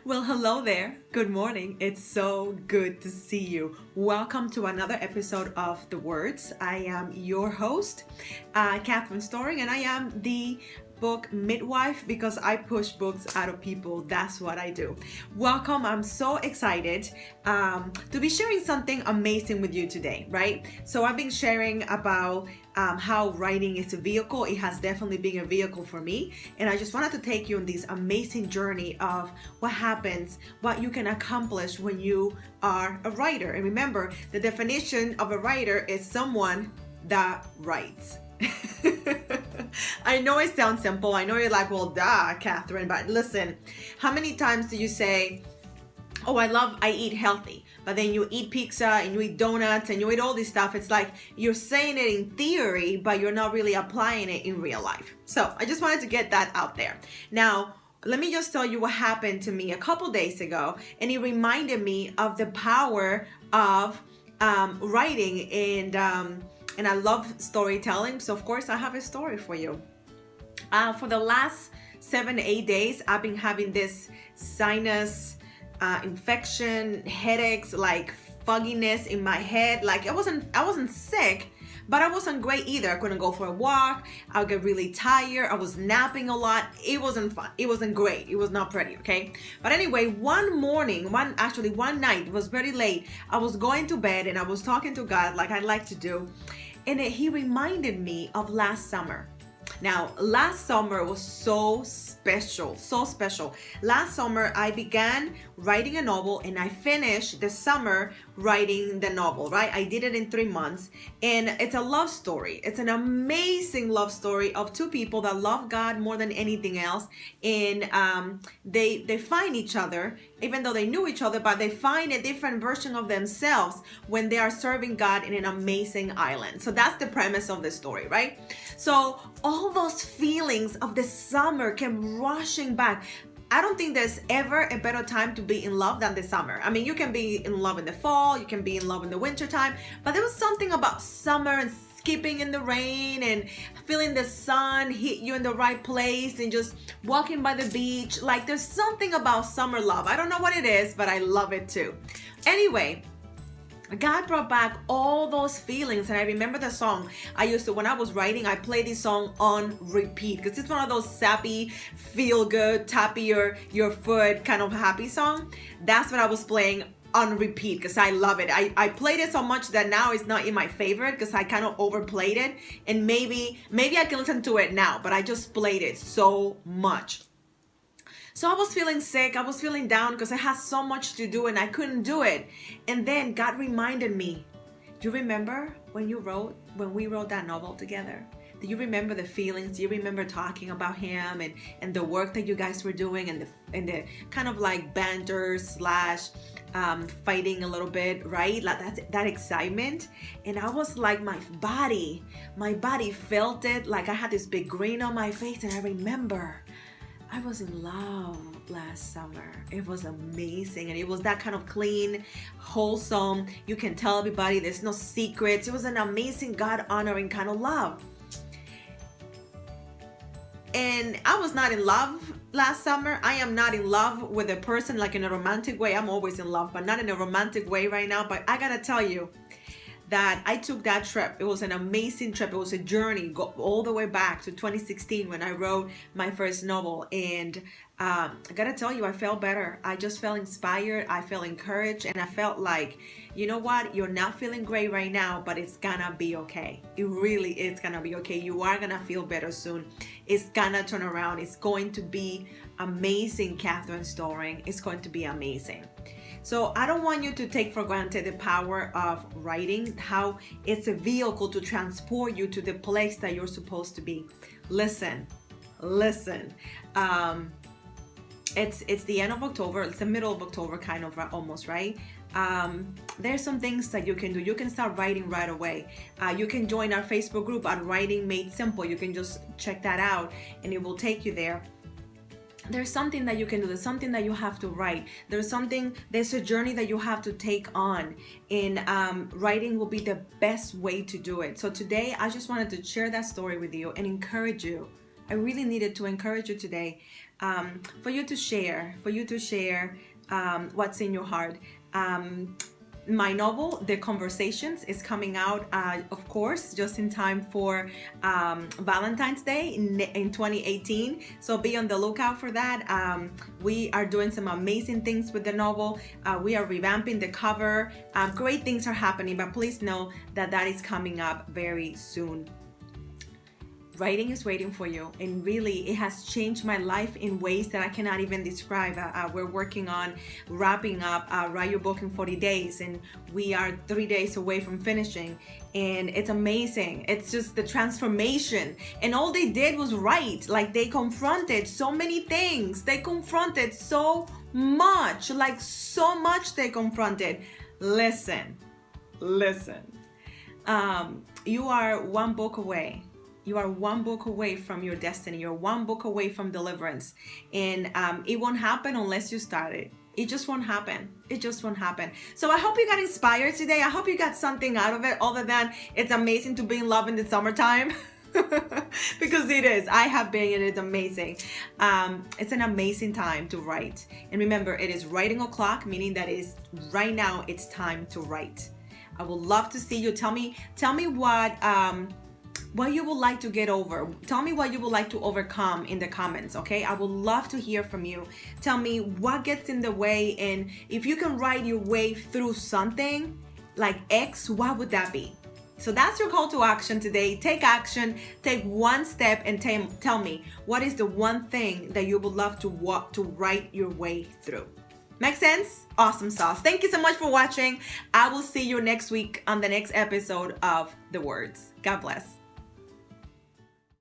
Well, hello there. Good morning. It's so good to see you. Welcome to another episode of The Words. I am your host, Catherine Storing, and I am the book midwife because I push books out of people. That's what I do. Welcome. I'm so excited to be sharing something amazing with you today, right? So I've been sharing about how writing is a vehicle. It has definitely been a vehicle for me. And I just wanted to take you on this amazing journey of what happens, what you can accomplish when you are a writer. And remember, the definition of a writer is someone that writes. I know it sounds simple. I know you're like, well, duh, Catherine, but listen, how many times do you say, oh, I eat healthy, but then you eat pizza and you eat donuts and you eat all this stuff. It's like you're saying it in theory, but you're not really applying it in real life. So I just wanted to get that out there. Now, let me just tell you what happened to me a couple days ago, and it reminded me of the power of writing and I love storytelling. So of course I have a story for you. For the last 7 to 8 days, I've been having this sinus infection, headaches, like fogginess in my head. Like I wasn't sick, but I wasn't great either. I couldn't go for a walk. I would get really tired. I was napping a lot. It wasn't fun. It wasn't great. It was not pretty, okay? But anyway, one night, it was very late. I was going to bed and I was talking to God like I like to do. And He reminded me of last summer. Now, last summer was so special. Last summer, I began writing a novel and I finished the summer writing the novel, right? I did it in 3 months, and it's a love story. It's an amazing love story of two people that love God more than anything else. And they find each other, even though they knew each other, but they find a different version of themselves when they are serving God in an amazing island. So that's the premise of the story, right? So all those feelings of the summer came rushing back. I don't think there's ever a better time to be in love than the summer. I mean, you can be in love in the fall, you can be in love in the winter time, but there was something about summer and skipping in the rain and feeling the sun hit you in the right place and just walking by the beach. Like there's something about summer love. I don't know what it is, but I love it too. Anyway, God brought back all those feelings, and I remember the song I used to, when I was writing, I played this song on repeat because it's one of those sappy, feel good, tap your foot kind of happy song. That's what I was playing on repeat because I love it. I played it so much that now it's not in my favorite because I kind of overplayed it, and maybe I can listen to it now, but I just played it so much. So I was feeling sick, I was feeling down because I had so much to do and I couldn't do it. And then God reminded me, do you remember when we wrote that novel together? Do you remember the feelings? Do you remember talking about Him and the work that you guys were doing and the kind of like banter / fighting a little bit, right? Like that excitement. And I was like, my body felt it. Like I had this big grin on my face, and I remember I was in love last summer. It was amazing. And it was that kind of clean, wholesome, you can tell everybody, there's no secrets. It was an amazing, God-honoring kind of love. And I was not in love last summer. I am not in love with a person like in a romantic way. I'm always in love, but not in a romantic way right now. But I gotta tell you that I took that trip. It was an amazing trip. It was a journey, go all the way back to 2016 when I wrote my first novel. And I gotta tell you, I felt better. I just felt inspired. I felt encouraged, and I felt like, you know what? You're not feeling great right now, but it's gonna be okay. It really is gonna be okay. You are gonna feel better soon. It's gonna turn around. It's going to be amazing, Catherine Storing. It's going to be amazing. So I don't want you to take for granted the power of writing, how it's a vehicle to transport you to the place that you're supposed to be. Listen. It's the end of October. It's the middle of October, kind of almost, right? There's some things that you can do. You can start writing right away. You can join our Facebook group at Writing Made Simple. You can just check that out and it will take you there. There's something that you can do. There's something that you have to write. There's a journey that you have to take on. And writing will be the best way to do it. So today, I just wanted to share that story with you and encourage you. I really needed to encourage you today for you to share, what's in your heart. My novel, The Conversations, is coming out, of course, just in time for Valentine's Day in 2018. So be on the lookout for that. We are doing some amazing things with the novel. We are revamping the cover. Great things are happening, but please know that that is coming up very soon. Writing is waiting for you, and really it has changed my life in ways that I cannot even describe. We're working on wrapping up Write Your Book in 40 Days, and we are 3 days away from finishing, and it's amazing. It's just the transformation, and all they did was write. Like, they confronted so many things. They confronted so much, like so much they confronted. Listen. You are one book away. You are one book away from your destiny. You're one book away from deliverance. And it won't happen unless you start it. It just won't happen. It just won't happen. So I hope you got inspired today. I hope you got something out of it other than it's amazing to be in love in the summertime. Because it is. I have been, and it's amazing. It's an amazing time to write. And remember, it is writing o'clock, meaning that it is right now it's time to write. I would love to see you. Tell me what you would like to get over. Tell me what you would like to overcome in the comments, okay? I would love to hear from you. Tell me what gets in the way, and if you can write your way through something like X, what would that be? So that's your call to action today. Take action, take one step, and tell me what is the one thing that you would love to write your way through. Make sense? Awesome sauce. Thank you so much for watching. I will see you next week on the next episode of The Words. God bless.